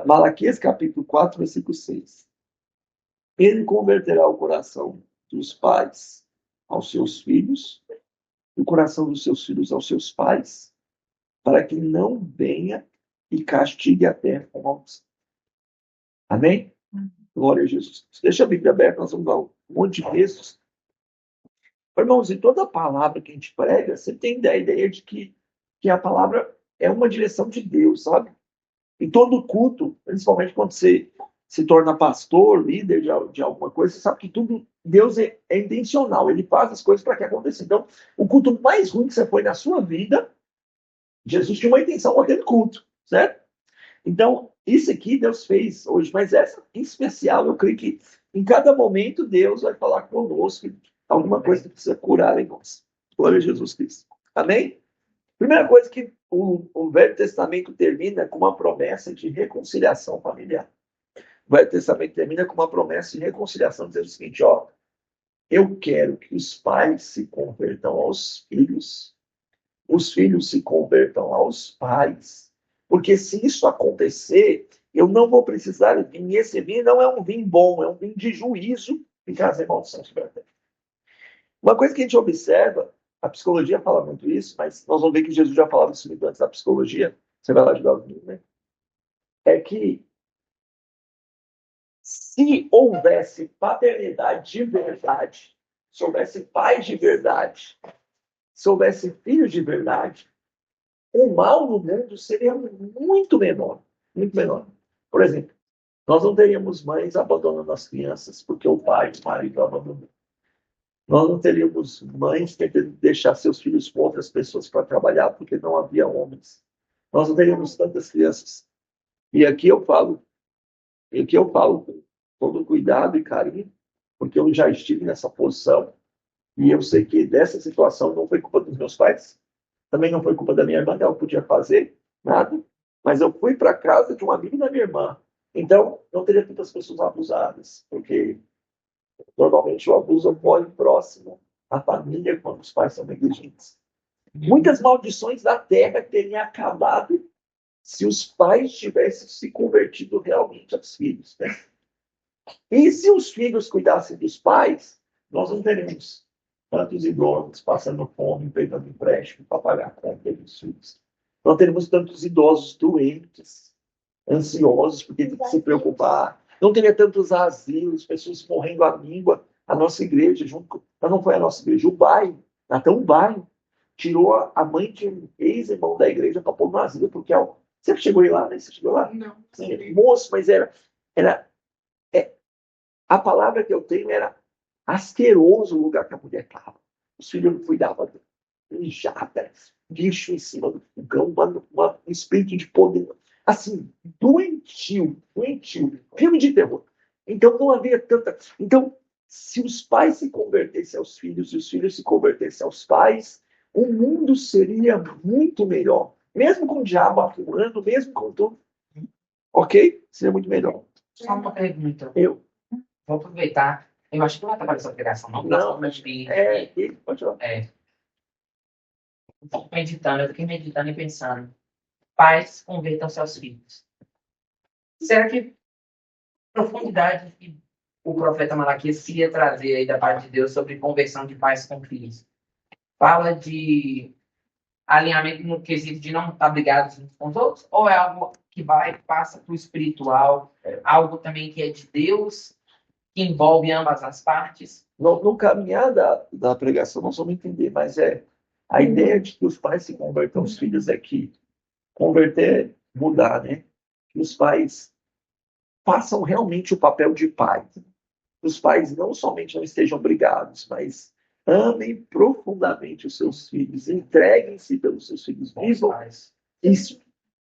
Malaquias capítulo 4, versículo 6. Ele converterá o coração dos pais aos seus filhos, e o coração dos seus filhos aos seus pais, para que não venha e castigue a terra com maldição. Amém? Glória a Jesus. Deixa a Bíblia aberta, nós vamos dar um monte de textos. Irmãos, em toda palavra que a gente prega, você tem a ideia de que a palavra é uma direção de Deus, sabe? Em todo culto, principalmente quando você se torna pastor, líder de alguma coisa, você sabe que tudo, Deus é intencional, ele faz as coisas para que aconteça. Então, o culto mais ruim que você foi na sua vida, Jesus tinha uma intenção com aquele culto, certo? Então, isso aqui Deus fez hoje, mas essa em especial, eu creio que em cada momento Deus vai falar conosco alguma coisa que precisa curar em nós. Glória a Jesus Cristo. Amém? Primeira coisa que o Velho Testamento termina com uma promessa de reconciliação familiar. O Velho Testamento termina com uma promessa de reconciliação, dizendo o seguinte, ó, eu quero que os pais se convertam aos filhos, os filhos se convertam aos pais, porque se isso acontecer, eu não vou precisar de vinho, e esse vinho não é um vinho bom, é um vinho de juízo e trazer maldição sobre a terra. Uma coisa que a gente observa, a psicologia fala muito isso, mas nós vamos ver que Jesus já falava isso muito antes da psicologia, você vai lá ajudar os meninos, né? É que se houvesse paternidade de verdade, se houvesse pais de verdade, se houvesse filhos de verdade, o mal no mundo seria muito menor, muito menor. Por exemplo, nós não teríamos mães abandonando as crianças porque o pai, o marido abandonou. Nós não teríamos mães tentando deixar seus filhos com outras pessoas para trabalhar porque não havia homens. Nós não teríamos tantas crianças. E aqui eu falo com todo cuidado e carinho, porque eu já estive nessa posição e eu sei que dessa situação não foi culpa dos meus pais, também não foi culpa da minha irmã, ela podia fazer nada, mas eu fui para casa de um amigo da minha irmã. Então, não teria tantas pessoas abusadas, porque normalmente o abuso ocorre próximo à família quando os pais são negligentes. Muitas maldições da terra teriam acabado se os pais tivessem se convertido realmente aos filhos. Né? E se os filhos cuidassem dos pais, nós não teríamos tantos idosos passando fome, pegando empréstimo para pagar a conta dos filhos. Não teremos tantos idosos doentes, ansiosos, porque tem que se preocupar. Não teria tantos asilos, pessoas morrendo à míngua. A nossa igreja, junto, mas não foi a nossa igreja, o bairro, até um bairro, tirou a mãe de um ex-irmão da igreja para pôr no asilo, porque você chegou aí lá, né? Você chegou lá? Não. Sim, moço, mas era a palavra que eu tenho era asqueroso o lugar que a mulher estava. Os filhos não cuidavam mijada, lixo em cima do fogão, um espírito de poder. Assim, doentio, doentio. Filme de terror. Então não havia tanta. Então, se os pais se convertessem aos filhos e os filhos se convertessem aos pais, o mundo seria muito melhor. Mesmo com o diabo atuando, mesmo com tudo. Ok? Seria muito melhor. Só uma pergunta. Eu. Vou aproveitar. Eu acho que não vai trabalhar essa pregação, não. Não, Nós estamos pode falar. Eu fiquei meditando e pensando. Pais convertam seus filhos. Será que profundidade que o profeta Malaquias queria trazer aí da parte de Deus sobre conversão de pais com filhos? Fala de alinhamento no quesito de não estar brigados uns com os outros? Ou é algo que passa para o espiritual? Algo também que é de Deus, que envolve ambas as partes? No caminhar da pregação, nós vamos entender, mas a ideia de que os pais se convertam aos filhos é que converter é mudar, né? Que os pais façam realmente o papel de pai. Os pais não somente não estejam brigados, mas amem profundamente os seus filhos, entreguem-se pelos seus filhos, vivam isso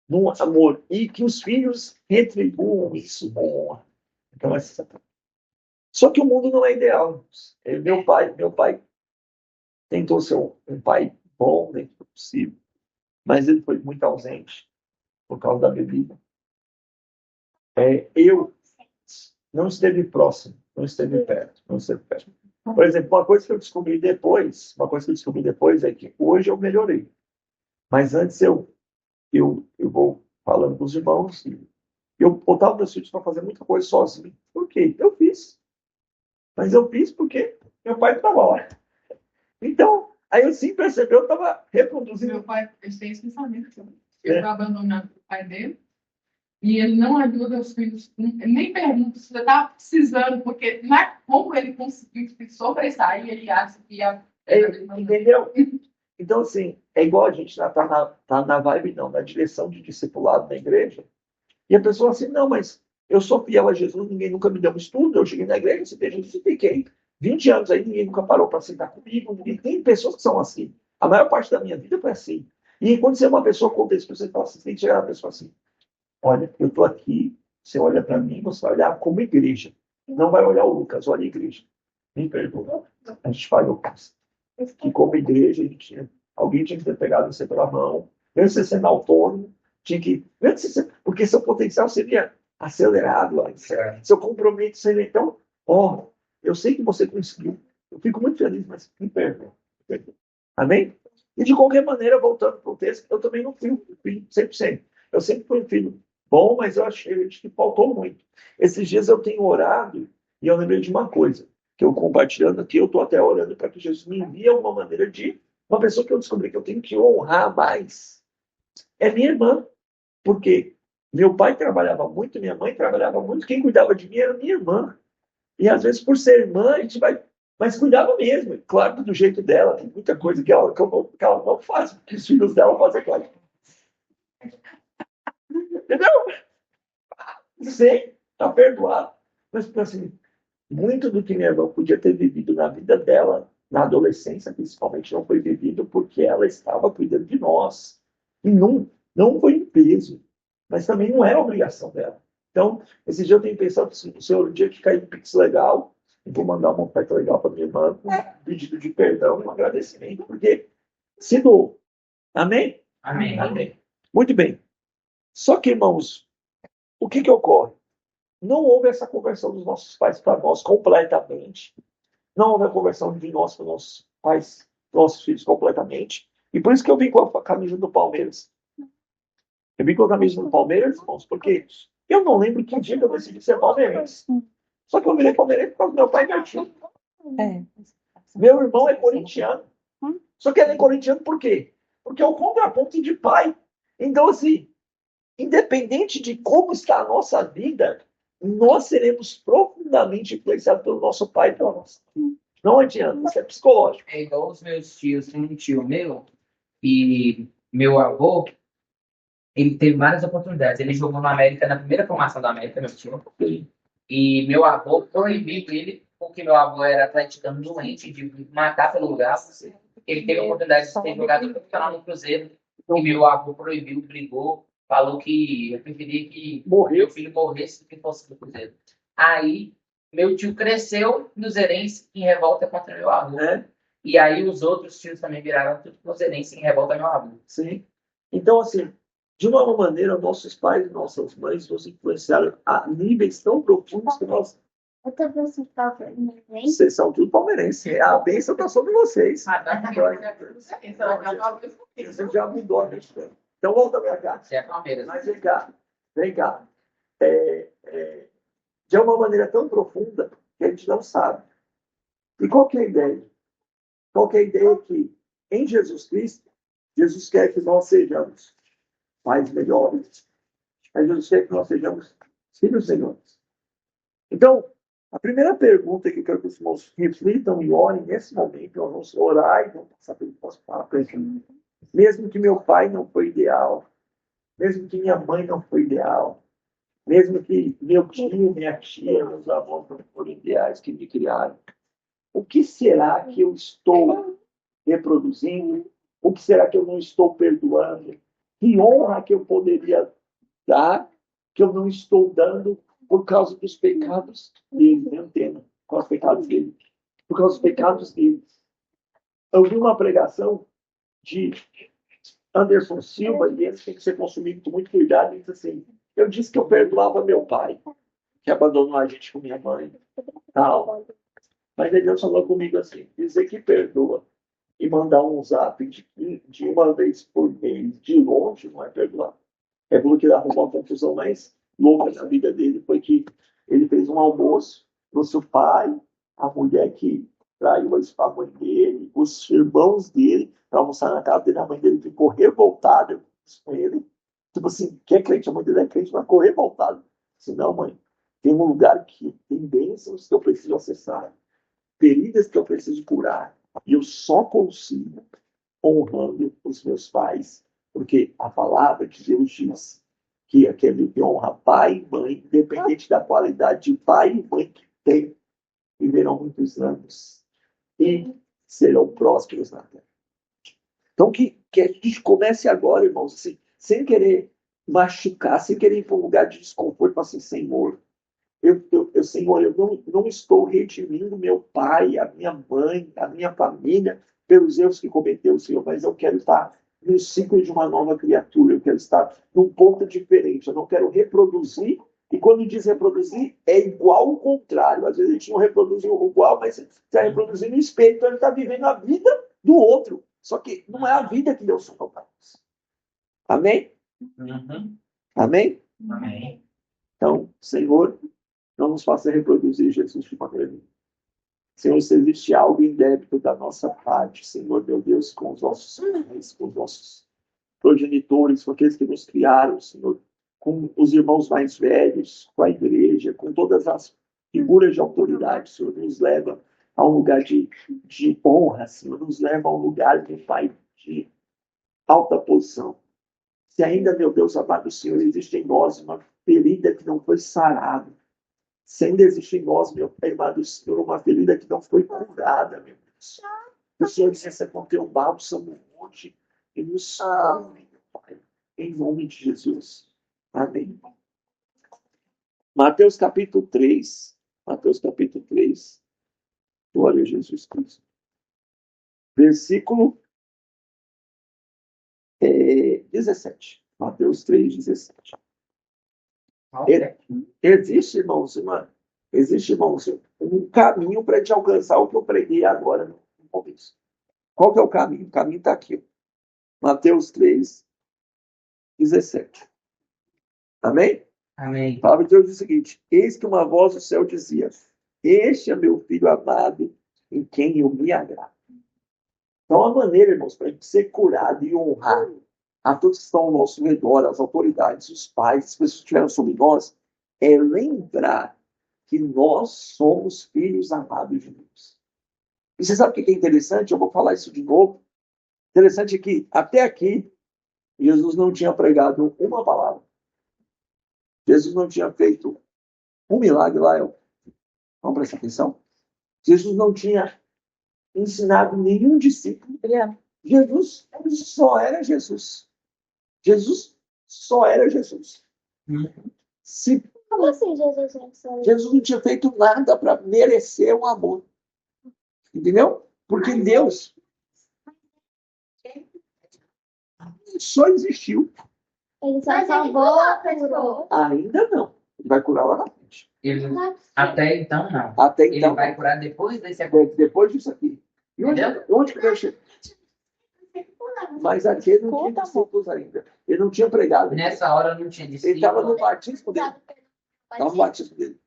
no amor, e que os filhos retribuam isso com honra. Então, só que o mundo não é ideal. Meu pai tentou ser um pai bom dentro do possível, mas ele foi muito ausente por causa da bebida. Eu não esteve próximo, não esteve perto, não esteve perto. Por exemplo, uma coisa que eu descobri depois é que hoje eu melhorei. Mas antes eu vou falando com os irmãos, Eu botava meus filhos para fazer muita coisa sozinho. Por quê? Eu fiz. Mas eu fiz porque meu pai estava lá. Então, aí eu sim percebi, eu estava reproduzindo. Meu pai tem esse pensamento. Ele abandonado o pai dele e ele não ajuda os filhos, ele nem pergunta se você está precisando, porque não é como ele conseguiu sobressair, ele acha que Entendeu? Então, assim, é igual a gente tá na vibe, não, na direção de discipulado da igreja. E a pessoa assim, não, mas eu sou fiel a Jesus, ninguém nunca me deu um estudo, eu cheguei na igreja, citei Jesus e fiquei 20 anos aí, ninguém nunca parou para sentar comigo. Ninguém... Tem pessoas que são assim. A maior parte da minha vida foi assim. E quando você é uma pessoa com isso, você fala assim, tem que chegar na pessoa assim, olha, eu estou aqui, você olha para mim, você vai olhar como igreja. Não vai olhar o Lucas, olha a igreja. Me perdoa. A gente falhou, que como igreja, alguém tinha que ter pegado você pela mão, mesmo você sendo autônomo, tinha que. Porque seu potencial seria acelerado, seu compromisso seria. Então, ó, eu sei que você conseguiu, eu fico muito feliz, mas me perdoa. Amém? E de qualquer maneira, voltando para o texto, eu também não fui um filho 100%. Eu sempre fui um filho bom, mas eu achei que faltou muito. Esses dias eu tenho orado e eu lembrei de uma coisa que eu compartilhando aqui, eu estou até orando para que Jesus me envie uma maneira de uma pessoa que eu descobri que eu tenho que honrar mais. É minha irmã. Porque meu pai trabalhava muito, minha mãe trabalhava muito, quem cuidava de mim era minha irmã. E às vezes, por ser irmã, a gente vai. Mas cuidava mesmo, claro que do jeito dela, tem muita coisa que ela não faz, porque os filhos dela fazem aquilo. Entendeu? Sei, tá perdoado. Mas, assim, muito do que minha irmã podia ter vivido na vida dela, na adolescência, principalmente, não foi vivido porque ela estava cuidando de nós. E não foi um peso, mas também não era obrigação dela. Então, esse dia eu tenho pensado assim, Senhor, o dia que cair um Pix legal, eu vou mandar uma oferta legal para minha irmã, com um pedido de perdão e um agradecimento, porque se doou. Amém? Amém. Amém. Muito bem. Só que, irmãos, o que ocorre? Não houve essa conversão dos nossos pais para nós completamente. Não houve a conversão de nós para nossos pais, nossos filhos completamente. E por isso que eu vim com a camisa do Palmeiras. Eu vim com a camisa do Palmeiras, irmãos, porque eu não lembro que dia que eu decidi ser palmeirense. Só que eu virei palmeirense por causa do meu pai e meu tio. Meu irmão é corintiano. Só que ele é corintiano por quê? Porque é o contraponto de pai. Então, assim, independente de como está a nossa vida, nós seremos profundamente influenciados pelo nosso pai e pela nossa mãe. Não adianta, isso é psicológico. É igual os meus tios, tem um tio meu e meu avô, ele teve várias oportunidades. Ele jogou no América, na primeira formação da América, meu tio. E meu avô proibiu ele, porque meu avô era atleticano doente, de matar pelo lugar. Ele teve a oportunidade de ter jogado profissional no Cruzeiro. E meu avô proibiu, brigou, falou que eu preferia que meu filho morresse do que fosse do Cruzeiro. Aí, meu tio cresceu cruzeirense em revolta contra meu avô. E aí os outros tios também viraram tudo cruzeirense em revolta meu avô. Sim. Então, assim, de uma maneira, nossos pais e nossas mães nos influenciaram a níveis tão profundos que nós. Eu também sou palmeirense. Vocês são tudo palmeirense. A bênção está sobre vocês. Você já mudou a mente. Então, volta para cá. Você é Palmeiras. Mas vem cá. Vem cá. De uma maneira tão profunda que a gente não sabe. E qual que é a ideia? Qual que é a ideia que, em Jesus Cristo, Jesus quer que nós sejamos pais melhores, mas Jesus quer que nós sejamos filhos melhores. Então, a primeira pergunta que eu quero que os irmãos reflitam e orem nesse momento, nós vamos orar e vamos passar pelo nosso papo. Mesmo que meu pai não foi ideal, mesmo que minha mãe não foi ideal, mesmo que meu tio, minha tia, meus avós não foram ideais que me criaram, o que será que eu estou reproduzindo? O que será que eu não estou perdoando? Que honra que eu poderia dar que eu não estou dando por causa dos pecados deles? Não entendo. Por causa dos pecados deles. Por causa dos pecados deles. Eu vi uma pregação de Anderson Silva, e esse tem que ser consumido com muito cuidado. Ele disse assim: eu disse que eu perdoava meu pai, que abandonou a gente com minha mãe. Tal. Mas aí Deus falou comigo assim: dizer que perdoa e mandar um zap de uma vez por mês de longe não é perdoar. É porque arrumar uma confusão, mas louca na vida dele foi que ele fez um almoço, trouxe o pai, a mulher que traiu a mãe dele, os irmãos dele, para almoçar na casa dele. A mãe dele ficou revoltada com ele. Tipo assim, que é crente, a mãe dele é crente, mas ficou revoltada. Disse, não, mãe, tem um lugar aqui, tem bênçãos que eu preciso acessar, feridas que eu preciso curar. E eu só consigo honrando os meus pais, porque a palavra de Deus diz que aquele que honra pai e mãe, independente da qualidade de pai e mãe que tem, viverão muitos anos e serão prósperos na terra. Então, que a gente comece agora, irmãos, assim, sem querer machucar, sem querer ir para um lugar de desconforto, assim, Senhor, Senhor, eu não estou redimindo meu pai, a minha mãe, a minha família, pelos erros que cometeu, Senhor, mas eu quero estar no ciclo de uma nova criatura, eu quero estar num ponto diferente, eu não quero reproduzir, e quando diz reproduzir, é igual ao contrário. Às vezes a gente não reproduz o igual, mas está reproduzindo o espelho, então ele está vivendo a vida do outro. Só que não é a vida que Deus sonhou para nós. Amém? Uhum. Amém? Amém. Então, Senhor, não nos faça reproduzir Jesus de maneira nenhuma. Senhor, se existe algo em débito da nossa parte, Senhor, meu Deus, com os nossos pais, com os nossos progenitores, com aqueles que nos criaram, Senhor, com os irmãos mais velhos, com a igreja, com todas as figuras de autoridade, Senhor, nos leva a um lugar de honra, Senhor, nos leva a um lugar, meu Pai, de alta posição. Se ainda, meu Deus amado Senhor, existe em nós uma ferida que não foi sarada, se ainda existe em nós, meu Pai amado Senhor, uma ferida que não foi curada, meu Deus. O Senhor disse com teu bálsamo hoje e nos salve, meu Pai, em nome de Jesus. Amém. Mateus capítulo 3. Mateus capítulo 3. Glória a Jesus Cristo. Versículo 17. Mateus 3, 17. Existe, irmãos, um caminho para te alcançar o que eu preguei agora no começo. Qual que é o caminho? O caminho está aqui. Mateus 3, 17. Amém? Amém. A palavra de Deus diz o seguinte: eis que uma voz do céu dizia: este é meu filho amado, em quem eu me agrado. Então, a maneira, irmãos, para a gente ser curado e honrar a todos que estão ao nosso redor, as autoridades, os pais, as pessoas que estiveram sobre nós, é lembrar que nós somos filhos amados de Deus. E você sabe o que é interessante? Eu vou falar isso de novo. Interessante é que, até aqui, Jesus não tinha pregado uma palavra. Jesus não tinha feito um milagre lá. Vamos prestar atenção? Jesus não tinha ensinado nenhum discípulo. Jesus só era Jesus. Jesus só era Jesus. Se Como assim, Jesus é só? Jesus não tinha feito nada para merecer o amor. Entendeu? Porque Deus só existiu. Ele só salvou, curou. Ainda não. Ele vai curar lá na frente. Até então, não. Até Ele então, vai curar depois desse acordo. depois disso aqui. E onde que vai chegar? Mas aqui ele não tinha discípulos ainda. Ele não tinha pregado. Nessa hora não tinha Ele discípulo. estava no batismo dele. Estava no batismo dele.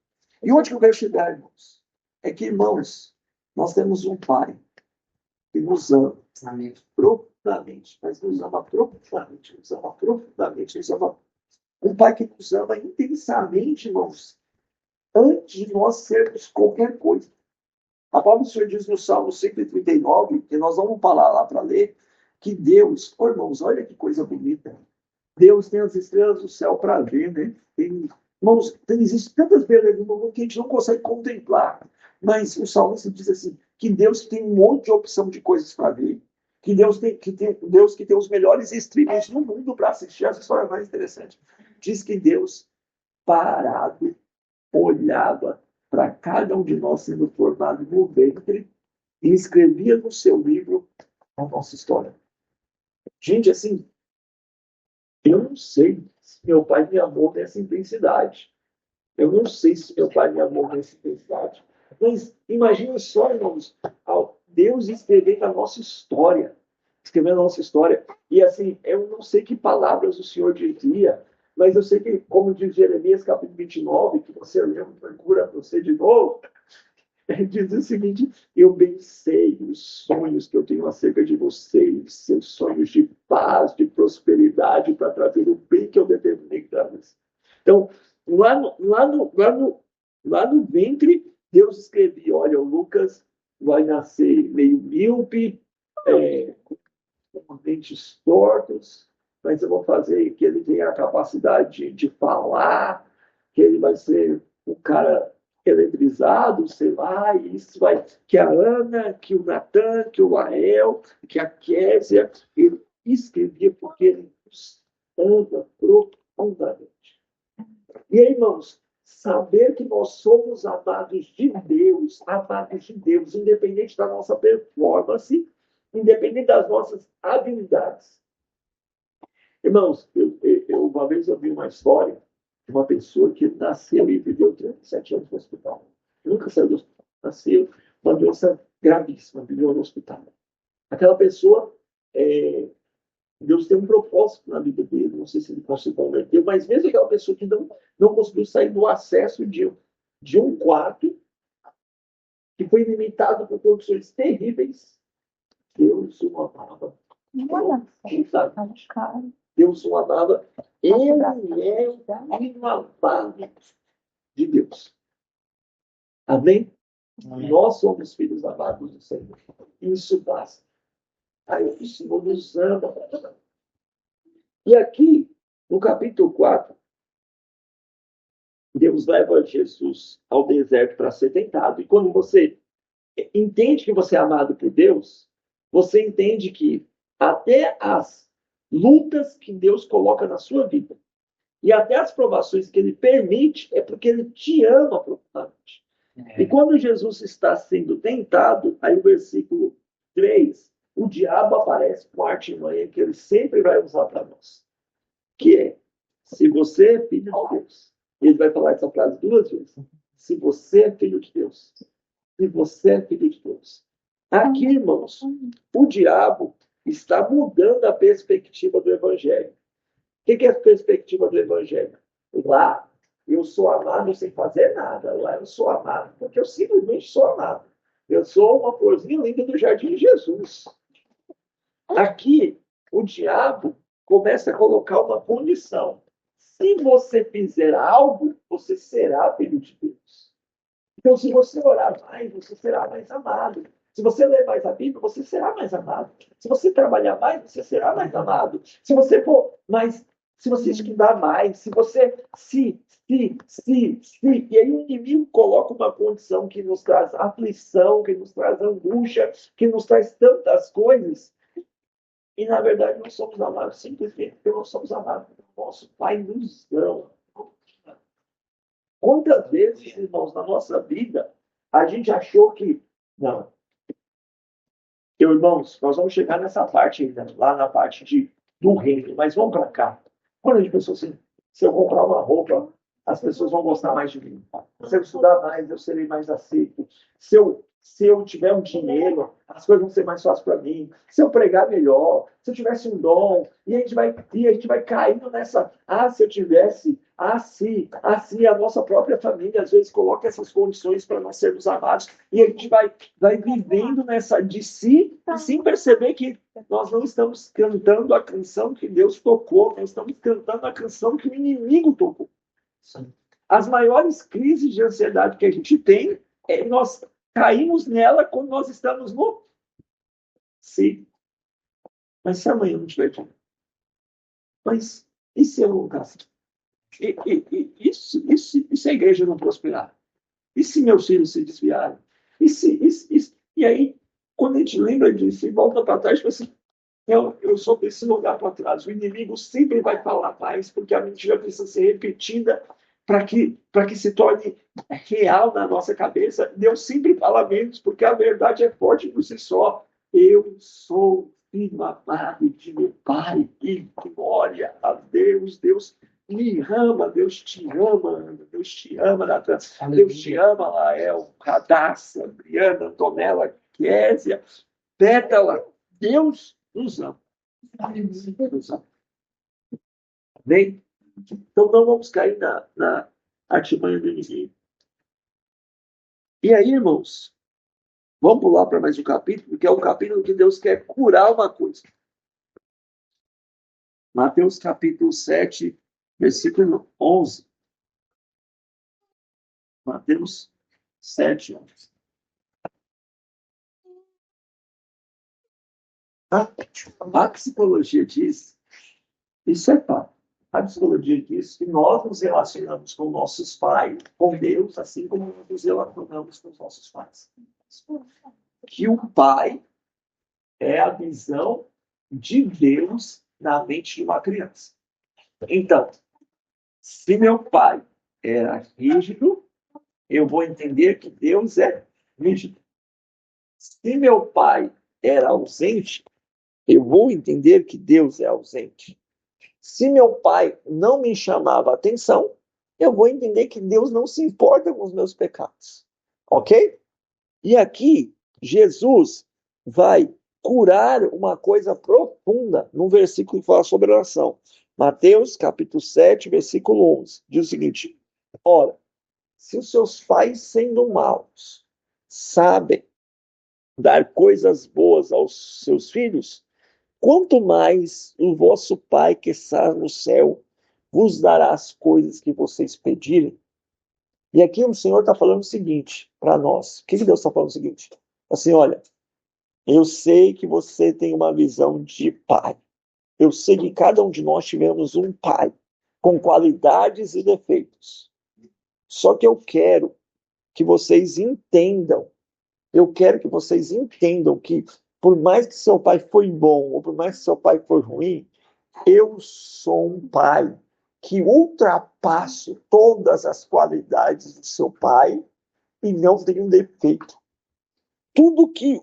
E onde que eu quero chegar, irmãos? É que, irmãos, nós temos um Pai que nos ama Amém. profundamente, mas nos ama profundamente, nos ama profundamente, nos ama. Um Pai que nos ama intensamente, irmãos, antes de nós sermos qualquer coisa. A palavra do Senhor diz no Salmo 139, que nós vamos falar lá para ler, que Deus, irmãos, olha que coisa bonita. Deus tem as estrelas do céu para ver, né? Irmãos, existem tantas belezas no mundo que a gente não consegue contemplar. Mas o salmista diz assim, que Deus tem um monte de opção de coisas para ver, que Deus que tem os melhores streamers no mundo para assistir as histórias mais interessantes. Diz que Deus, parado, olhava para cada um de nós sendo formado no ventre e escrevia no seu livro a nossa história. Gente, assim, eu não sei se meu pai me amou nessa intensidade. Eu não sei se meu pai me amou nessa intensidade. Mas imagina só, irmãos, Deus escrevendo a nossa história. Escrevendo a nossa história. E assim, eu não sei que palavras o Senhor dizia Mas eu sei que, como diz Jeremias, capítulo 29, que você lembra, procura você de novo, ele diz o seguinte: eu bem sei os sonhos que eu tenho acerca de vocês, seus sonhos de paz, de prosperidade, para trazer o bem que eu determinei para vocês. Então, lá no ventre, Deus escrevia: olha, o Lucas vai nascer meio míope, com dentes tortos, mas eu vou fazer que ele tenha a capacidade de falar, que ele vai ser um cara eletrizado, sei lá, e isso vai, que a Ana, que o Natan, que o Lael, que a Késia, ele escrevia porque ele nos ama profundamente. E aí, irmãos, saber que nós somos amados de Deus, independente da nossa performance, independente das nossas habilidades. Irmãos, uma vez eu vi uma história de uma pessoa que nasceu e viveu 37 anos no hospital. Nunca saiu do hospital. Nasceu uma doença gravíssima, viveu no hospital. Aquela pessoa, Deus tem um propósito na vida dele, não sei se ele conseguiu converter, mas mesmo aquela pessoa que não conseguiu sair do acesso de um quarto, que foi limitado por condições terríveis, Deus o amava. Deus o amava. Ele é o inamável de Deus. Amém? Nós somos filhos amados do Senhor. Isso basta. Aí o Senhor nos ama. E aqui, no capítulo 4, Deus leva Jesus ao deserto para ser tentado. E quando você entende que você é amado por Deus, você entende que até as lutas que Deus coloca na sua vida e até as provações que Ele permite é porque Ele te ama profundamente. E quando Jesus está sendo tentado, aí o versículo 3, o diabo aparece com a artimanha que ele sempre vai usar para nós. Que é, se você é filho de Deus. Ele vai falar essa frase 2 vezes. Se você é filho de Deus. Se você é filho de Deus. Aqui, irmãos, o diabo está mudando a perspectiva do Evangelho. O que é a perspectiva do Evangelho? Lá, eu sou amado sem fazer nada. Lá eu sou amado porque eu simplesmente sou amado. Eu sou uma florzinha linda do jardim de Jesus. Aqui, o diabo começa a colocar uma condição. Se você fizer algo, você será filho de Deus. Então, se você orar mais, você será mais amado. Se você ler mais a Bíblia, você será mais amado. Se você trabalhar mais, você será mais amado. Se você for mais, se você estudar mais, se você e aí o inimigo coloca uma condição que nos traz aflição, que nos traz angústia, que nos traz tantas coisas. E, na verdade, nós somos amados simplesmente porque nós somos amados porque o nosso Pai nos ama. Quantas vezes, irmãos, na nossa vida, a gente achou que... Não. Irmãos, nós vamos chegar nessa parte ainda, lá na parte do reino, mas vamos para cá. Quando a gente pensou assim, se eu comprar uma roupa, as pessoas vão gostar mais de mim. Se eu estudar mais, eu serei mais aceito. Se eu tiver um dinheiro, as coisas vão ser mais fáceis para mim. Se eu pregar melhor, se eu tivesse um dom, e a gente vai caindo nessa, se eu tivesse, se a nossa própria família às vezes coloca essas condições para nós sermos amados, e a gente vai vivendo nessa de si, sem perceber que nós não estamos cantando a canção que Deus tocou, nós estamos cantando a canção que o inimigo tocou. As maiores crises de ansiedade que a gente tem, nós caímos nela quando nós estamos no sim. Mas se amanhã não tiver dinheiro? Mas e se eu não gastar? E se a igreja não prosperar? E se meus filhos se desviarem? E aí, quando a gente lembra disso e volta para trás, tipo assim, eu sou desse lugar para trás. O inimigo sempre vai falar mais, porque a mentira precisa ser repetida para que se torne real na nossa cabeça. Deus sempre fala menos, porque a verdade é forte por si só. Eu sou filho amado de meu Pai, e glória a Deus. Deus me ama, Deus te ama, Ana, Deus te ama, Natan, Deus te ama, Lael, Radassa, Briana, Antonella, Késia, Pétala. Deus nos ama. Nos ama. Amém? Então não vamos cair na artimanha do inimigo. E aí, irmãos, vamos pular para mais um capítulo, que é o capítulo que Deus quer curar uma coisa. Mateus capítulo 7, versículo 11. Mateus 7, 11. A psicologia diz, isso é fato. A psicologia diz que nós nos relacionamos com nossos pais, com Deus, assim como nos relacionamos com os nossos pais. Que o pai é a visão de Deus na mente de uma criança. Então, se meu pai era rígido, eu vou entender que Deus é rígido. Se meu pai era ausente, eu vou entender que Deus é ausente. Se meu pai não me chamava atenção, eu vou entender que Deus não se importa com os meus pecados. Ok? E aqui, Jesus vai curar uma coisa profunda num versículo que fala sobre oração. Mateus, capítulo 7, versículo 11. Diz o seguinte: ora, se os seus pais, sendo maus, sabem dar coisas boas aos seus filhos, quanto mais o vosso Pai que está no céu vos dará as coisas que vocês pedirem. E aqui o Senhor está falando o seguinte para nós. O que Deus está falando o seguinte? Assim, olha, eu sei que você tem uma visão de pai. Eu sei que cada um de nós tivemos um pai com qualidades e defeitos. Só que eu quero que vocês entendam. Eu quero que vocês entendam que por mais que seu pai foi bom ou por mais que seu pai foi ruim, eu sou um pai que ultrapasso todas as qualidades do seu pai e não tenho um defeito. Tudo que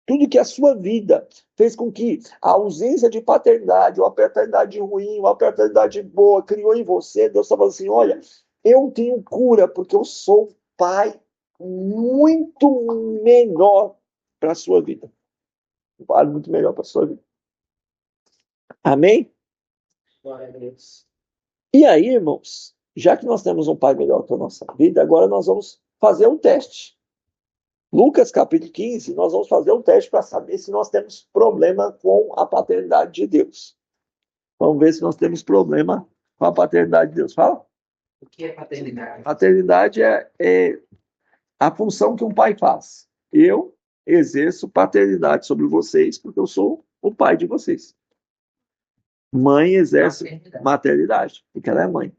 tudo que a sua vida fez com que a ausência de paternidade, ou a paternidade ruim, ou a paternidade boa criou em você, Deus está falando assim, olha, eu tenho cura porque eu sou pai muito melhor para a sua vida. Um pai muito melhor para a sua vida. Amém? Glória a Deus. E aí, irmãos, já que nós temos um pai melhor para a nossa vida, agora nós vamos fazer um teste. Lucas capítulo 15, nós vamos fazer um teste para saber se nós temos problema com a paternidade de Deus. Vamos ver se nós temos problema com a paternidade de Deus. Fala. O que é paternidade? Paternidade é a função que um pai faz. Eu exerço paternidade sobre vocês porque eu sou o pai de vocês. Mãe exerce maternidade, porque ela é mãe.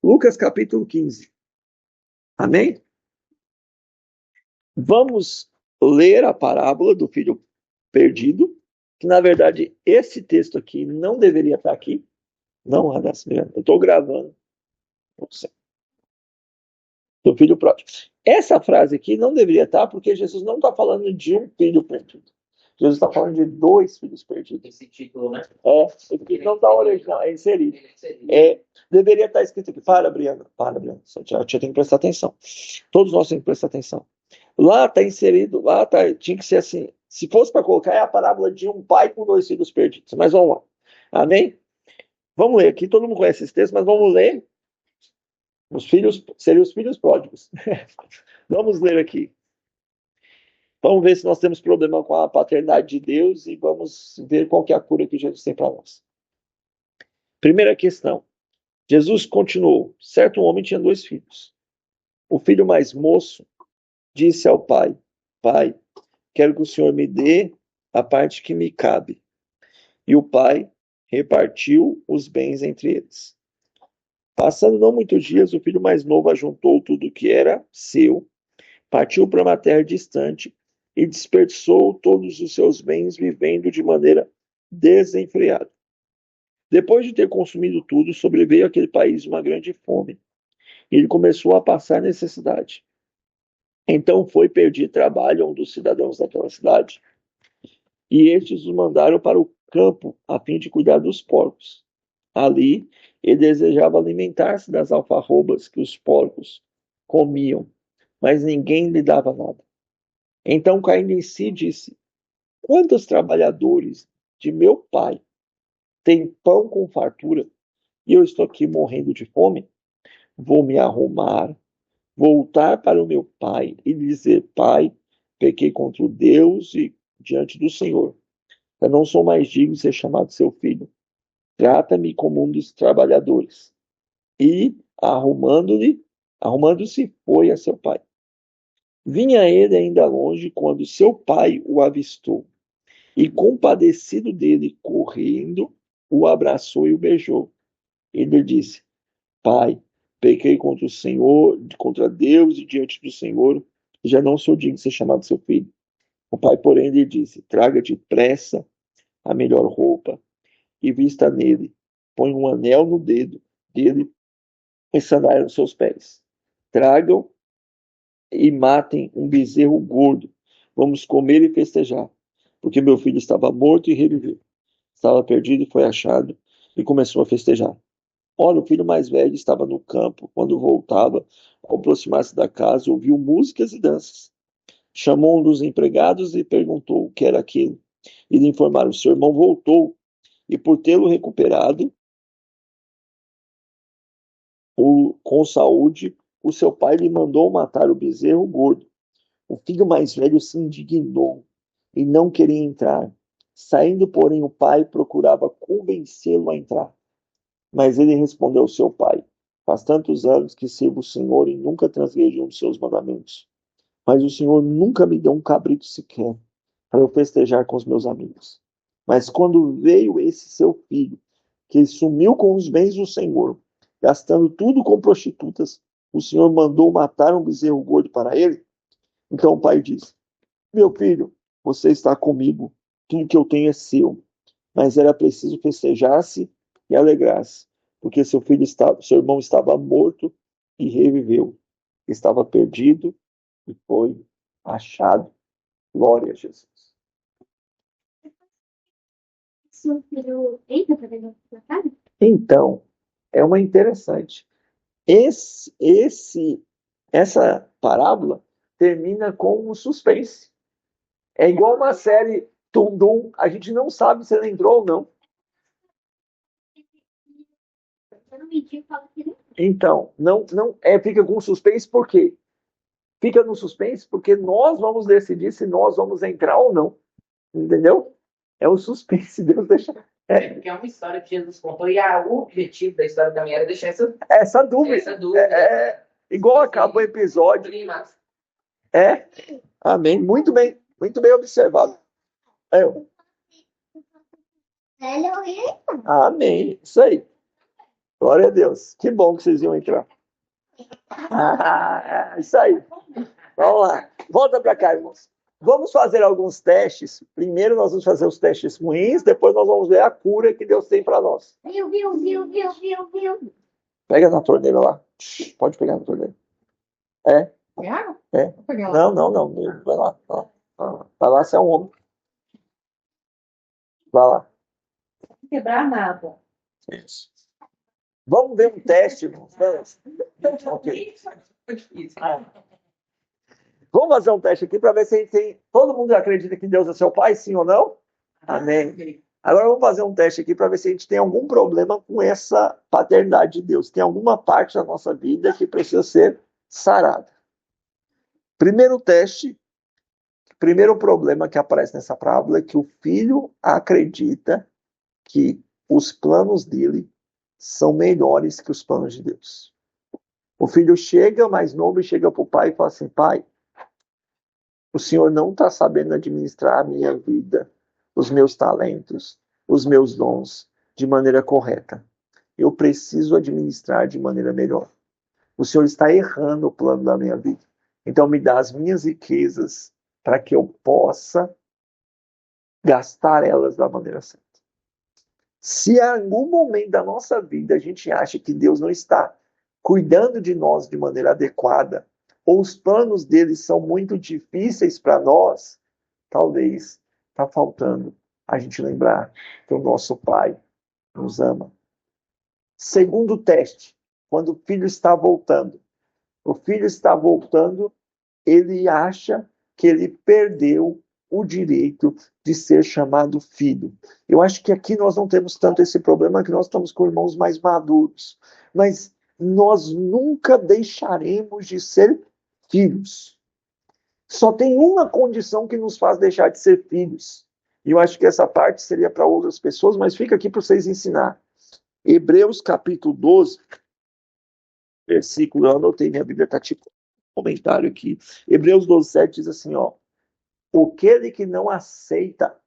Lucas capítulo 15. Amém? Vamos ler a parábola do filho perdido, que na verdade esse texto aqui não deveria estar aqui. Não, Radassa, eu estou gravando. Do filho pródigo. Essa frase aqui não deveria estar porque Jesus não está falando de um filho perdido. Jesus está falando de dois filhos perdidos. Esse título, né? Porque não está original, é inserido. Deveria estar escrito aqui. Para, Briana. Só tinha que prestar atenção. Todos nós temos que prestar atenção. Lá está inserido, tinha que ser assim. Se fosse para colocar, é a parábola de um pai com dois filhos perdidos. Mas vamos lá. Amém? Vamos ler aqui. Todo mundo conhece esse texto, mas vamos ler. Os filhos seriam os filhos pródigos. Vamos ler aqui. Vamos ver se nós temos problema com a paternidade de Deus e vamos ver qual que é a cura que Jesus tem para nós. Primeira questão. Jesus continuou. Certo homem tinha dois filhos. O filho mais moço disse ao pai: Pai, quero que o Senhor me dê a parte que me cabe. E o pai repartiu os bens entre eles. Passando não muitos dias, o filho mais novo ajuntou tudo que era seu, partiu para uma terra distante e desperdiçou todos os seus bens vivendo de maneira desenfreada. Depois de ter consumido tudo, sobreveio àquele país uma grande fome. E ele começou a passar necessidade. Então foi pedir trabalho a um dos cidadãos daquela cidade. E estes o mandaram para o campo a fim de cuidar dos porcos. Ali, ele desejava alimentar-se das alfarrobas que os porcos comiam, mas ninguém lhe dava nada. Então, caindo em si, disse: Quantos trabalhadores de meu pai têm pão com fartura e eu estou aqui morrendo de fome, vou me arrumar, voltar para o meu pai e dizer: Pai, pequei contra o Deus e diante do Senhor. Eu não sou mais digno de ser chamado seu filho. Trata-me como um dos trabalhadores. E, arrumando-se, foi a seu pai. Vinha ele ainda longe quando seu pai o avistou. E, compadecido dele, correndo, o abraçou e o beijou. Ele disse: Pai, pequei contra o Senhor, contra Deus e diante do Senhor, e já não sou digno de ser chamado seu filho. O pai, porém, lhe disse: Traga depressa a melhor roupa e vista nele. Põe um anel no dedo dele e sandália nos seus pés. Tragam e matem um bezerro gordo. Vamos comer e festejar, porque meu filho estava morto e reviveu. Estava perdido e foi achado, e começou a festejar. Ora, o filho mais velho estava no campo. Quando voltava, ao aproximar-se da casa, ouviu músicas e danças. Chamou um dos empregados e perguntou o que era aquilo. E lhe informaram: seu irmão voltou, e por tê-lo recuperado com saúde, o seu pai lhe mandou matar o bezerro gordo. O filho mais velho se indignou e não queria entrar. Saindo, porém, o pai procurava convencê-lo a entrar. Mas ele respondeu ao seu pai: Faz tantos anos que sirvo o Senhor e nunca transgredi um dos seus mandamentos. Mas o Senhor nunca me deu um cabrito sequer para eu festejar com os meus amigos. Mas quando veio esse seu filho, que sumiu com os bens do Senhor, gastando tudo com prostitutas, o Senhor mandou matar um bezerro gordo para ele. Então o pai disse: Meu filho, você está comigo, tudo que eu tenho é seu. Mas era preciso festejar-se e alegrar-se, porque seu irmão estava morto e reviveu. Estava perdido e foi achado. Glória a Jesus. Seu filho entra para dentro da casa? Então, é uma interessante. Essa parábola termina com um suspense. É igual uma série Tundum, a gente não sabe se ele entrou ou não. Eu não menti, eu falo que não. Então, fica com suspense por quê? Fica no suspense porque nós vamos decidir se nós vamos entrar ou não. Entendeu? É o suspense, Deus deixa. Porque é uma história que Jesus contou e o objetivo da história também era deixar Essa dúvida. essa dúvida. Igual acaba o episódio. Clima. Amém. Muito bem observado. Amém. Isso aí. Glória a Deus. Que bom que vocês iam entrar. Isso aí. Vamos lá. Volta para cá, irmãos. Vamos fazer alguns testes. Primeiro nós vamos fazer os testes ruins, depois nós vamos ver a cura que Deus tem para nós. Viu. Pega na torneira lá. Pode pegar na torneira. Quer água? É. Vou pegar lá. Não. Vai lá. Vai lá, você é um homem. Vai lá. Não quebrar nada. Isso. Vamos ver um teste, irmãos. Ok. Vamos fazer um teste aqui para ver se a gente tem. Todo mundo acredita que Deus é seu pai, sim ou não? Amém. Agora vamos fazer um teste aqui para ver se a gente tem algum problema com essa paternidade de Deus. Tem alguma parte da nossa vida que precisa ser sarada. Primeiro teste, primeiro problema que aparece nessa parábola é que o filho acredita que os planos dele são melhores que os planos de Deus. O filho chega, mais novo, e chega para o pai e fala assim: Pai, o senhor não está sabendo administrar a minha vida, os meus talentos, os meus dons de maneira correta. Eu preciso administrar de maneira melhor. O senhor está errando o plano da minha vida. Então me dá as minhas riquezas para que eu possa gastar elas da maneira certa. Se em algum momento da nossa vida a gente acha que Deus não está cuidando de nós de maneira adequada, ou os planos dele são muito difíceis para nós, talvez está faltando a gente lembrar que o nosso Pai nos ama. Segundo teste, quando o filho está voltando. O filho está voltando, ele acha que ele perdeu o direito de ser chamado filho. Eu acho que aqui nós não temos tanto esse problema, que nós estamos com irmãos mais maduros. Mas nós nunca deixaremos de ser filhos. Só tem uma condição que nos faz deixar de ser filhos. E eu acho que essa parte seria para outras pessoas, mas fica aqui para vocês ensinar. Hebreus capítulo 12, versículo, eu anotei, minha Bíblia está tipo comentário aqui. Hebreus 12, 7 diz assim, ó. Aquele que não aceita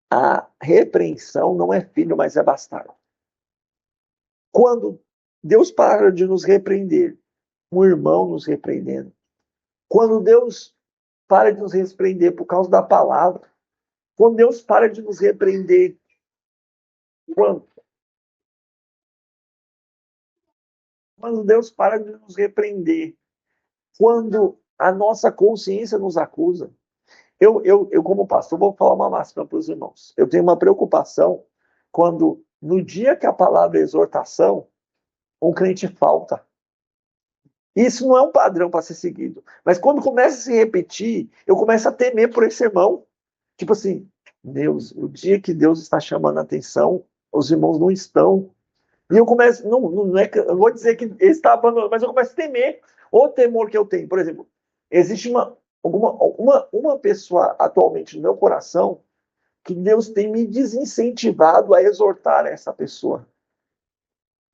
a repreensão não é filho, mas é bastardo. Quando Deus para de nos repreender, um irmão nos repreendendo, quando Deus para de nos repreender por causa da palavra, quando Deus para de nos repreender, quando Deus para de nos repreender, quando a nossa consciência nos acusa, eu como pastor, vou falar uma máxima para os irmãos. Eu tenho uma preocupação quando, no dia que a palavra é exortação, um crente falta. Isso não é um padrão para ser seguido. Mas quando começa a se repetir, eu começo a temer por esse irmão. Tipo assim, Deus, o dia que Deus está chamando a atenção, os irmãos não estão. E eu começo, não é, eu vou dizer que ele está abandonando, mas eu começo a temer. O temor que eu tenho, por exemplo, existe uma pessoa atualmente no meu coração que Deus tem me desincentivado a exortar essa pessoa.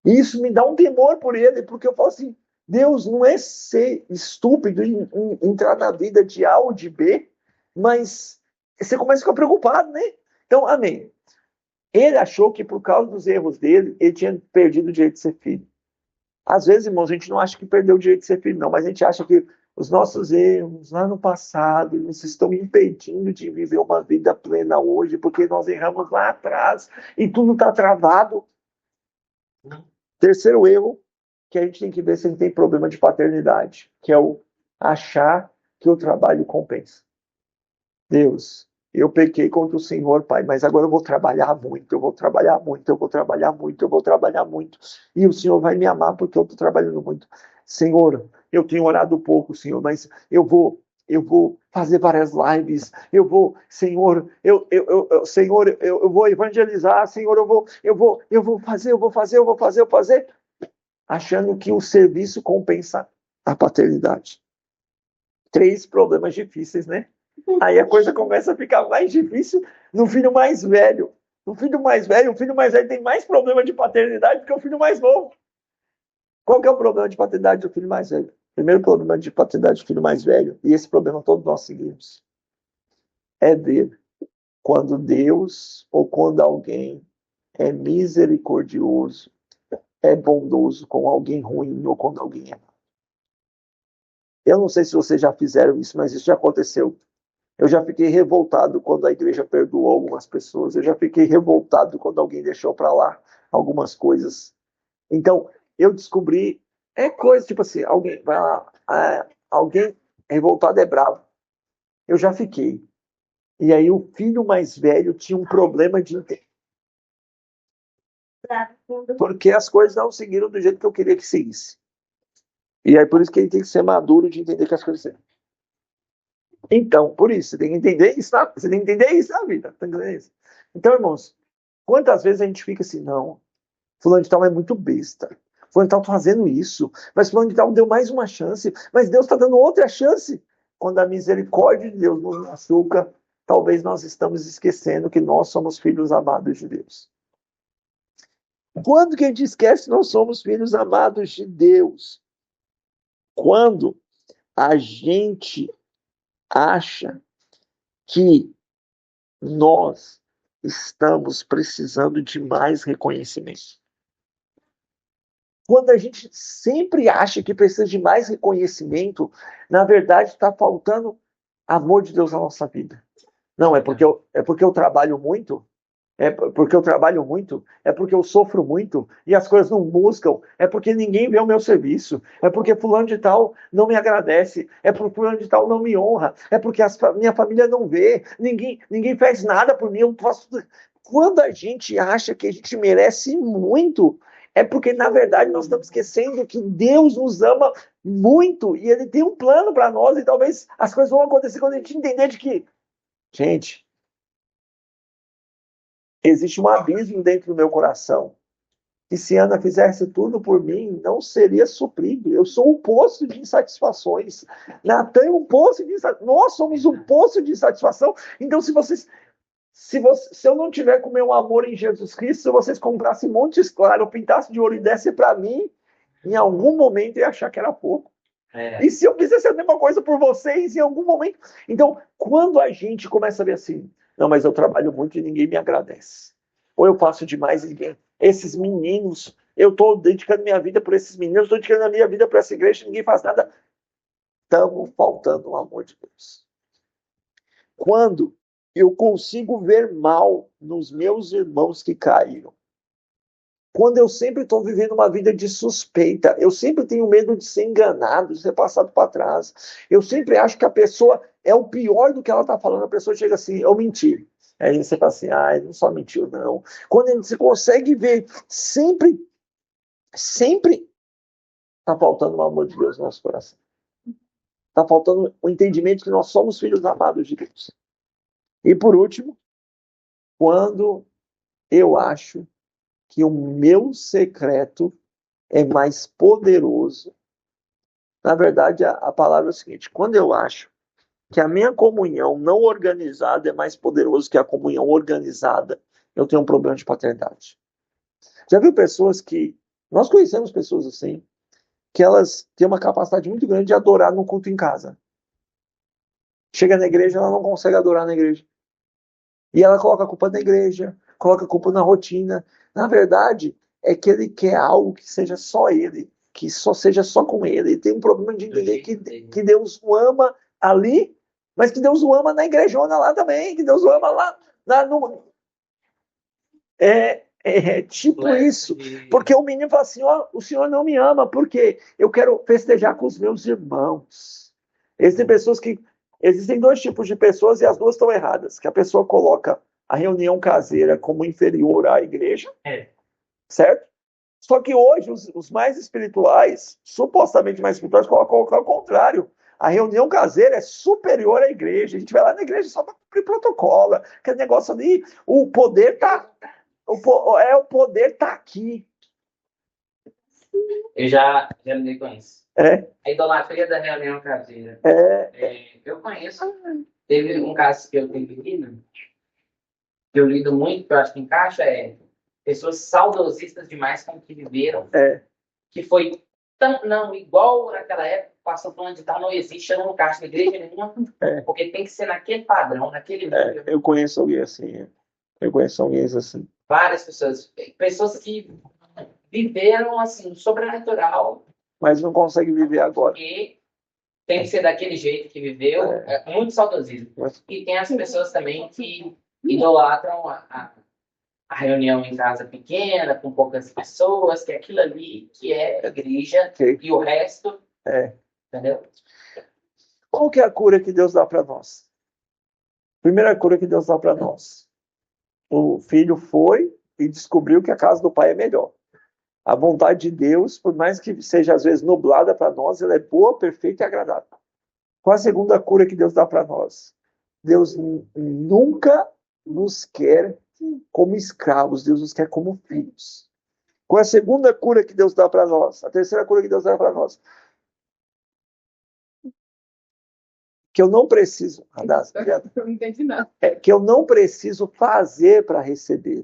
E isso me dá um temor por ele, porque eu falo assim, Deus não é ser estúpido em entrar na vida de A ou de B, mas você começa a ficar preocupado, né? Então, amém. Ele achou que por causa dos erros dele, ele tinha perdido o direito de ser filho. Às vezes, irmãos, a gente não acha que perdeu o direito de ser filho, não, mas a gente acha que os nossos erros lá no passado nos estão impedindo de viver uma vida plena hoje, porque nós erramos lá atrás e tudo está travado. Terceiro erro, que a gente tem que ver se a gente tem problema de paternidade, que é o achar que o trabalho compensa. Deus, eu pequei contra o Senhor, Pai, mas agora eu vou trabalhar muito, eu vou trabalhar muito, eu vou trabalhar muito, eu vou trabalhar muito. E o Senhor vai me amar porque eu estou trabalhando muito. Senhor, eu tenho orado pouco, Senhor, mas eu vou fazer várias lives, Senhor, Senhor, eu vou evangelizar, Senhor, eu vou fazer, achando que o serviço compensa a paternidade. 3 problemas difíceis, né? Aí a coisa começa a ficar mais difícil no filho mais velho. O filho mais velho tem mais problema de paternidade do que o filho mais novo. Qual que é o problema de paternidade do filho mais velho? Primeiro problema de paternidade do filho mais velho, e esse problema todos nós seguimos, é dele. Quando Deus ou quando alguém é misericordioso, é bondoso com alguém ruim ou quando alguém é mau. Eu não sei se vocês já fizeram isso, mas isso já aconteceu. Eu já fiquei revoltado quando a igreja perdoou algumas pessoas. Eu já fiquei revoltado quando alguém deixou para lá algumas coisas. Então, eu descobri, coisa tipo assim, alguém vai lá, alguém revoltado é bravo. Eu já fiquei. E aí o filho mais velho tinha um problema de entender. Porque as coisas não seguiram do jeito que eu queria que seguisse. E aí por isso que ele tem que ser maduro de entender que as coisas seguem. Então, por isso, você tem que entender isso, tá? Você tem que entender isso na vida. Tá entendendo isso? Então, irmãos, quantas vezes a gente fica assim, não, fulano de tal é muito besta. Fulano de tal tá fazendo isso, mas fulano de tal deu mais uma chance, mas Deus está dando outra chance. Quando a misericórdia de Deus nos machuca, talvez nós estamos esquecendo que nós somos filhos amados de Deus. Quando que a gente esquece que nós somos filhos amados de Deus? Quando a gente acha que nós estamos precisando de mais reconhecimento. Quando a gente sempre acha que precisa de mais reconhecimento, na verdade está faltando amor de Deus na nossa vida. Não, é porque eu trabalho muito, é porque eu sofro muito e as coisas não buscam, é porque ninguém vê o meu serviço, é porque fulano de tal não me agradece, é porque fulano de tal não me honra, é porque minha família não vê, ninguém faz nada por mim, eu posso... Quando a gente acha que a gente merece muito, é porque na verdade nós estamos esquecendo que Deus nos ama muito e Ele tem um plano para nós e talvez as coisas vão acontecer quando a gente entender de Gente, existe um abismo dentro do meu coração. Que se Ana fizesse tudo por mim, não seria suprido. Eu sou um poço de insatisfações. Natan é um poço de insatisfação. Nós somos um poço de insatisfação. Então, se eu não tiver com o meu amor em Jesus Cristo, se vocês comprassem Montes Claros, pintassem de ouro e dessem para mim, em algum momento eu ia achar que era pouco. E se eu fizesse a mesma coisa por vocês, em algum momento... Então, quando a gente começa a ver assim, não, mas eu trabalho muito e ninguém me agradece. Ou eu faço demais e ninguém... Esses meninos, eu estou dedicando minha vida por esses meninos, estou dedicando a minha vida para essa igreja, ninguém faz nada. Estamos faltando o amor de Deus. Quando eu consigo ver mal nos meus irmãos que caíram, quando eu sempre estou vivendo uma vida de suspeita, eu sempre tenho medo de ser enganado, de ser passado para trás, eu sempre acho que a pessoa é o pior do que ela está falando, a pessoa chega assim, eu menti. Aí você fala assim, ele não só mentiu, não. Quando você consegue ver, sempre está faltando o amor de Deus no nosso coração. Está faltando o entendimento que nós somos filhos amados de Deus. E por último, quando eu acho que o meu secreto é mais poderoso. Na verdade, a palavra é o seguinte, quando eu acho que a minha comunhão não organizada é mais poderosa que a comunhão organizada, eu tenho um problema de paternidade. Já viu pessoas que... Nós conhecemos pessoas assim, que elas têm uma capacidade muito grande de adorar no culto em casa. Chega na igreja, ela não consegue adorar na igreja. E ela coloca a culpa na igreja, coloca a culpa na rotina. Na verdade, é que ele quer algo que seja só ele, que só seja só com ele. Ele tem um problema de entender que Deus o ama ali, mas que Deus o ama na igrejona lá também, que Deus o ama lá no... Tipo isso. Porque o menino fala assim, o Senhor não me ama, porque eu quero festejar com os meus irmãos. Existem dois tipos de pessoas e as duas estão erradas. Que a pessoa coloca a reunião caseira como inferior à igreja. Certo? Só que hoje os mais espirituais, supostamente mais espirituais, colocam o contrário. A reunião caseira é superior à igreja. A gente vai lá na igreja só para cumprir protocolo. Aquele negócio ali, o poder está... O poder está aqui. Eu já lidei com isso. A idolatria da reunião caseira. Eu conheço. Teve um caso que eu tenho vivido, que eu lido muito, que eu acho que encaixa, pessoas saudosistas demais com o que viveram. Que foi não igual naquela época, passou falando de tal, não existe, eu não encaixa na igreja nenhuma, porque tem que ser naquele padrão, naquele nível. Eu conheço alguém assim. Várias pessoas que viveram assim, sobrenatural. Mas não conseguem viver agora. E tem que ser daquele jeito que viveu, muito saudosismo. E tem as pessoas também que idolatram a reunião em casa pequena, com poucas pessoas, que é aquilo ali que é a igreja, e o resto, entendeu? Qual que é a cura que Deus dá para nós? Primeira cura que Deus dá para nós. O filho foi e descobriu que a casa do pai é melhor. A vontade de Deus, por mais que seja às vezes nublada para nós, ela é boa, perfeita e agradável. Qual a segunda cura que Deus dá para nós? Deus nunca nos quer como escravos, Deus nos quer como filhos. Qual é a segunda cura que Deus dá para nós? A terceira cura que Deus dá para nós? Que eu não preciso... Eu não entendi nada. Que eu não preciso fazer para receber.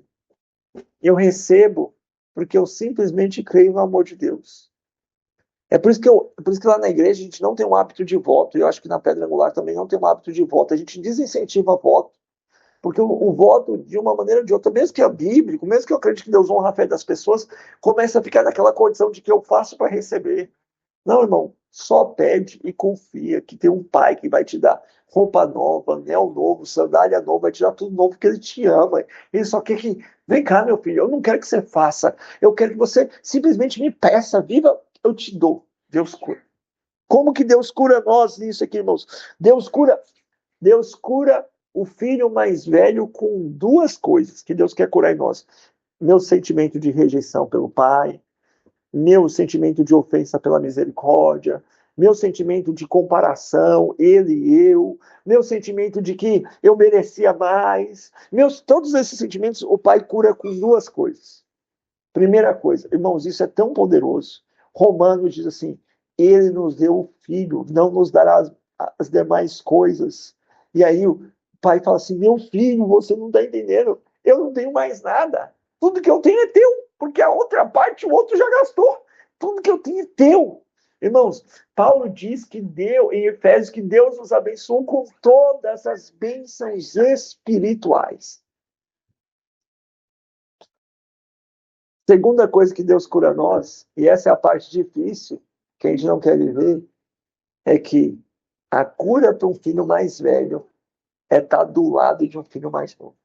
Eu recebo porque eu simplesmente creio no amor de Deus. É por isso que lá na igreja a gente não tem um hábito de voto. E eu acho que na Pedra Angular também não tem um hábito de voto. A gente desincentiva voto. Porque o voto, de uma maneira ou de outra, mesmo que é bíblico, mesmo que eu acredite que Deus honra a fé das pessoas, começa a ficar naquela condição de que eu faço para receber. Não, irmão, só pede e confia que tem um pai que vai te dar roupa nova, anel novo, sandália nova, vai te dar tudo novo, porque ele te ama. Ele só quer que... Vem cá, meu filho, eu não quero que você faça. Eu quero que você simplesmente me peça, viva, eu te dou. Deus cura. Como que Deus cura nós nisso aqui, irmãos? Deus cura o filho mais velho com duas coisas que Deus quer curar em nós. Meu sentimento de rejeição pelo pai, meu sentimento de ofensa pela misericórdia, meu sentimento de comparação, ele e eu, meu sentimento de que eu merecia mais, todos esses sentimentos o Pai cura com duas coisas. Primeira coisa, irmãos, isso é tão poderoso. Romanos diz assim, ele nos deu o Filho, não nos dará as demais coisas. E aí o Pai fala assim, meu filho, você não está entendendo, eu não tenho mais nada. Tudo que eu tenho é teu, porque a outra parte o outro já gastou. Tudo que eu tenho é teu. Irmãos, Paulo diz que em Efésios, que Deus nos abençoou com todas as bênçãos espirituais. Segunda coisa que Deus cura nós, e essa é a parte difícil, que a gente não quer viver, é que a cura para um filho mais velho é estar do lado de um filho mais novo.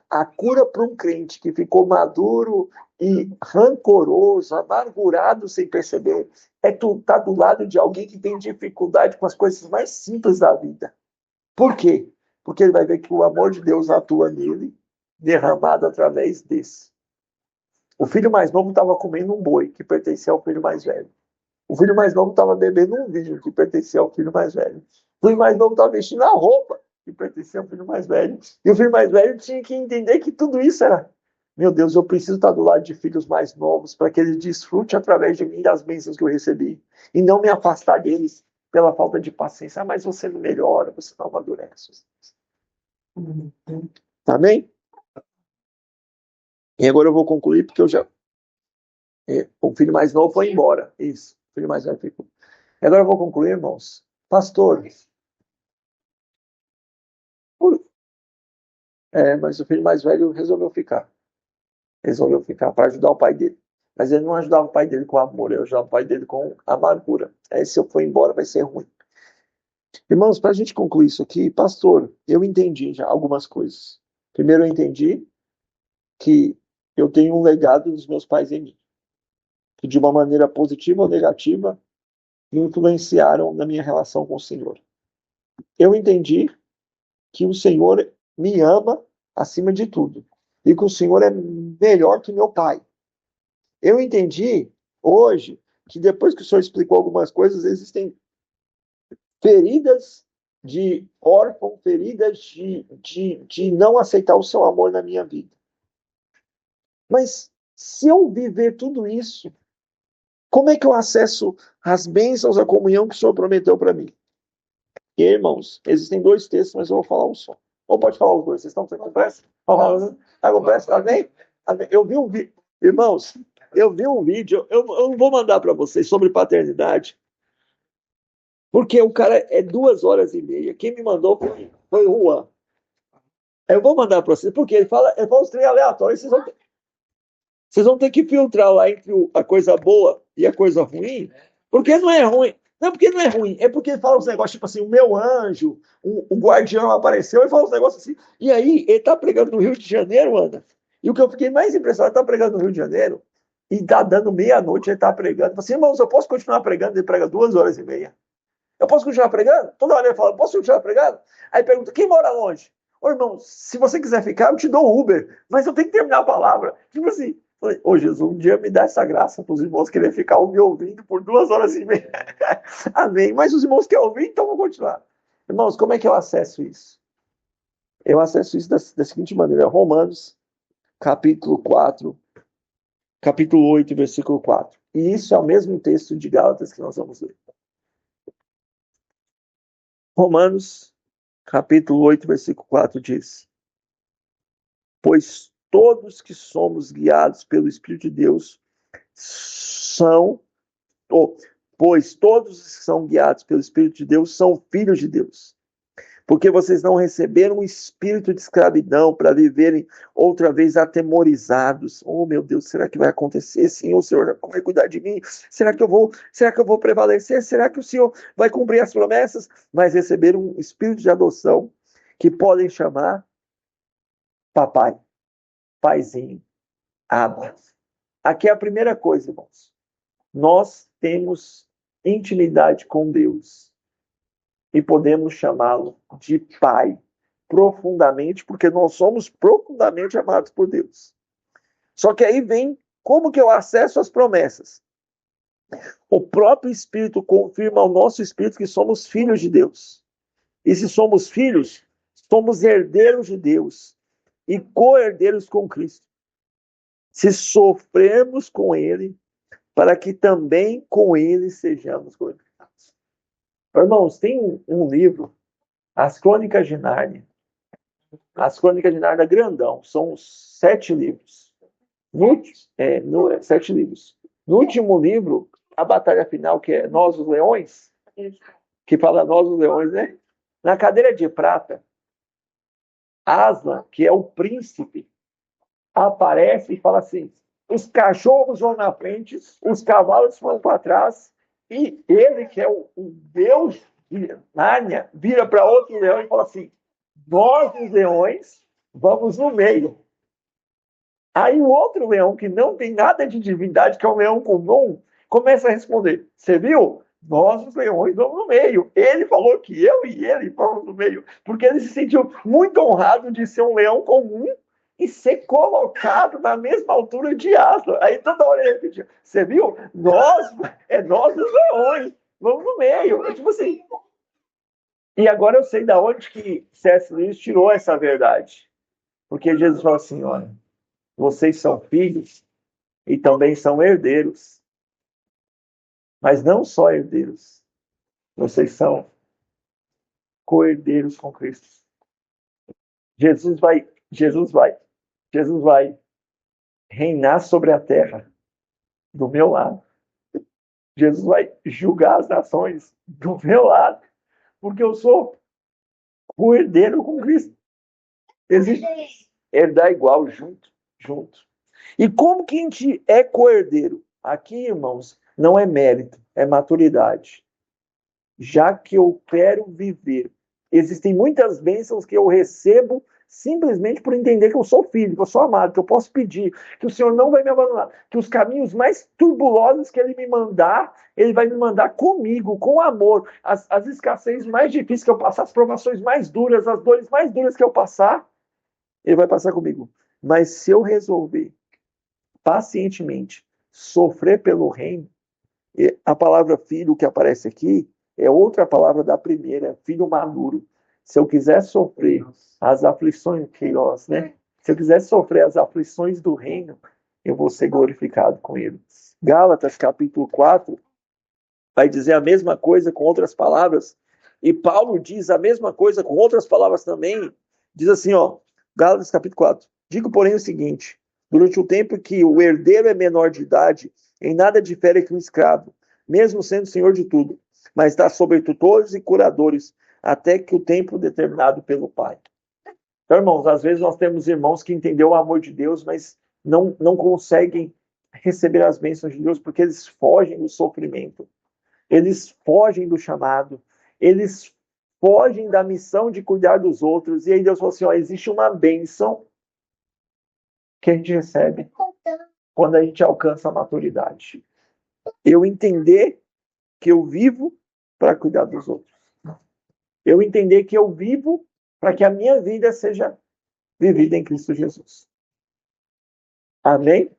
A cura para um crente que ficou maduro e rancoroso, amargurado sem perceber, é tu estar do lado de alguém que tem dificuldade com as coisas mais simples da vida. Por quê? Porque ele vai ver que o amor de Deus atua nele, derramado através desse. O filho mais novo estava comendo um boi, que pertencia ao filho mais velho. O filho mais novo estava bebendo um vinho, que pertencia ao filho mais velho. O filho mais novo estava vestindo a roupa, que pertencia ao filho mais velho. E o filho mais velho tinha que entender que tudo isso era... Meu Deus, eu preciso estar do lado de filhos mais novos para que eles desfrutem através de mim das bênçãos que eu recebi. E não me afastar deles pela falta de paciência. Ah, mas você não melhora, você não amadurece. Amém? E agora eu vou concluir, porque o filho mais novo foi embora. Isso, o filho mais velho ficou. E agora eu vou concluir, irmãos. Pastor. Mas o filho mais velho resolveu ficar. Resolveu ficar para ajudar o pai dele. Mas ele não ajudava o pai dele com amor, ele ajudava o pai dele com amargura. Aí se eu for embora vai ser ruim. Irmãos, para a gente concluir isso aqui, pastor, eu entendi já algumas coisas. Primeiro eu entendi que eu tenho um legado dos meus pais em mim. Que de uma maneira positiva ou negativa, me influenciaram na minha relação com o Senhor. Eu entendi que o Senhor me ama acima de tudo. E que o Senhor é melhor que meu pai. Eu entendi hoje que depois que o Senhor explicou algumas coisas, existem feridas de órfão, feridas de não aceitar o seu amor na minha vida. Mas se eu viver tudo isso, como é que eu acesso as bênçãos, a comunhão que o Senhor prometeu para mim? E, irmãos, existem dois textos, mas eu vou falar um só. Ou pode falar os dois, vocês estão com pressa? Está com pressa? Amém? Eu vi um vídeo, irmãos, eu não vou mandar para vocês sobre paternidade, porque o cara é 2 horas e meia. Quem me mandou foi o Juan. Eu vou mandar para vocês, porque ele fala uns trem aleatórios, vocês vão ter que filtrar lá entre a coisa boa e a coisa ruim, porque não é ruim. Não, porque não é ruim. É porque ele fala uns negócios tipo assim, o meu anjo, o guardião apareceu e fala uns negócios assim. E aí, ele tá pregando no Rio de Janeiro, Ana. E o que eu fiquei mais impressionado, ele tá pregando no Rio de Janeiro e tá dando meia-noite, ele tá pregando. Eu falei assim, irmãos, eu posso continuar pregando? Ele prega 2 horas e meia. Eu posso continuar pregando? Toda hora ele fala, posso continuar pregando? Aí pergunta, quem mora longe? Ô, irmão, se você quiser ficar, eu te dou o Uber. Mas eu tenho que terminar a palavra. Tipo assim, falei, ô Jesus, um dia me dá essa graça para os irmãos quererem ficar me ouvindo por 2 horas e meia. Amém. Mas os irmãos querem ouvir, então vou continuar. Irmãos, como é que eu acesso isso? Eu acesso isso da seguinte maneira. Romanos, capítulo 4, capítulo 8, versículo 4. E isso é o mesmo texto de Gálatas que nós vamos ler. Romanos, capítulo 8, versículo 4 diz: Pois todos que somos guiados pelo Espírito de Deus pois todos que são guiados pelo Espírito de Deus são filhos de Deus. Porque vocês não receberam um espírito de escravidão para viverem outra vez atemorizados. Oh, meu Deus, será que vai acontecer? Sim, o Senhor vai cuidar de mim? Será que eu vou prevalecer? Será que o Senhor vai cumprir as promessas? Mas receberam um espírito de adoção que podem chamar papai, paizinho, Abba. Aqui é a primeira coisa, irmãos. Nós temos intimidade com Deus. E podemos chamá-lo de Pai, profundamente, porque nós somos profundamente amados por Deus. Só que aí vem, como que eu acesso as promessas? O próprio Espírito confirma ao nosso espírito que somos filhos de Deus. E se somos filhos, somos herdeiros de Deus e co-herdeiros com Cristo. Se sofrermos com Ele, para que também com Ele sejamos glorificados. Irmãos, tem um livro, As Crônicas de Nárnia. As Crônicas de Nárnia grandão, são 7 livros. 7 livros. No último livro, a batalha final, que é Nós os Leões, que fala Nós os Leões, né? Na cadeira de prata, Aslan, que é o príncipe, aparece e fala assim: os cachorros vão na frente, os cavalos vão para trás, e ele, que é o Deus de Nárnia, vira para outro leão e fala assim: nós, os leões, vamos no meio. Aí o outro leão, que não tem nada de divindade, que é um leão comum, começa a responder: você viu? Nós, os leões, vamos no meio. Ele falou que eu e ele vamos no meio, porque ele se sentiu muito honrado de ser um leão comum e ser colocado na mesma altura de Aslan. Aí toda hora ele repetia: você viu? Nós os leões, vamos no meio. É tipo assim. E agora eu sei de onde que C.S. Lewis tirou essa verdade. Porque Jesus falou assim: olha, vocês são filhos e também são herdeiros. Mas não só herdeiros, vocês são co-herdeiros com Cristo. Jesus vai reinar sobre a terra do meu lado. Jesus vai julgar as nações do meu lado, porque eu sou co-herdeiro com Cristo. Existe herdar igual, junto. E como que a gente é co-herdeiro? Aqui, irmãos, não é mérito, é maturidade. Já que eu quero viver. Existem muitas bênçãos que eu recebo simplesmente por entender que eu sou filho, que eu sou amado, que eu posso pedir, que o Senhor não vai me abandonar, que os caminhos mais turbulosos que Ele me mandar, Ele vai me mandar comigo, com amor. As escassez mais difíceis que eu passar, as provações mais duras, as dores mais duras que eu passar, Ele vai passar comigo. Mas se eu resolver pacientemente sofrer pelo reino, a palavra filho que aparece aqui é outra palavra da primeira, filho maduro. Se eu quiser sofrer as aflições, né? Se eu quiser sofrer as aflições do reino, eu vou ser glorificado com ele. Gálatas, capítulo 4, vai dizer a mesma coisa com outras palavras. E Paulo diz a mesma coisa com outras palavras também. Diz assim, ó, Gálatas, capítulo 4. Digo, porém, o seguinte: durante o tempo que o herdeiro é menor de idade, em nada difere que um escravo, mesmo sendo senhor de tudo, mas está sobre tutores e curadores, até que o tempo determinado pelo Pai. Então, irmãos, às vezes nós temos irmãos que entenderam o amor de Deus, mas não conseguem receber as bênçãos de Deus porque eles fogem do sofrimento, eles fogem do chamado, eles fogem da missão de cuidar dos outros. E aí Deus falou assim: ó, existe uma bênção que a gente recebe quando a gente alcança a maturidade. Eu entender que eu vivo para cuidar dos outros. Eu entender que eu vivo para que a minha vida seja vivida em Cristo Jesus. Amém?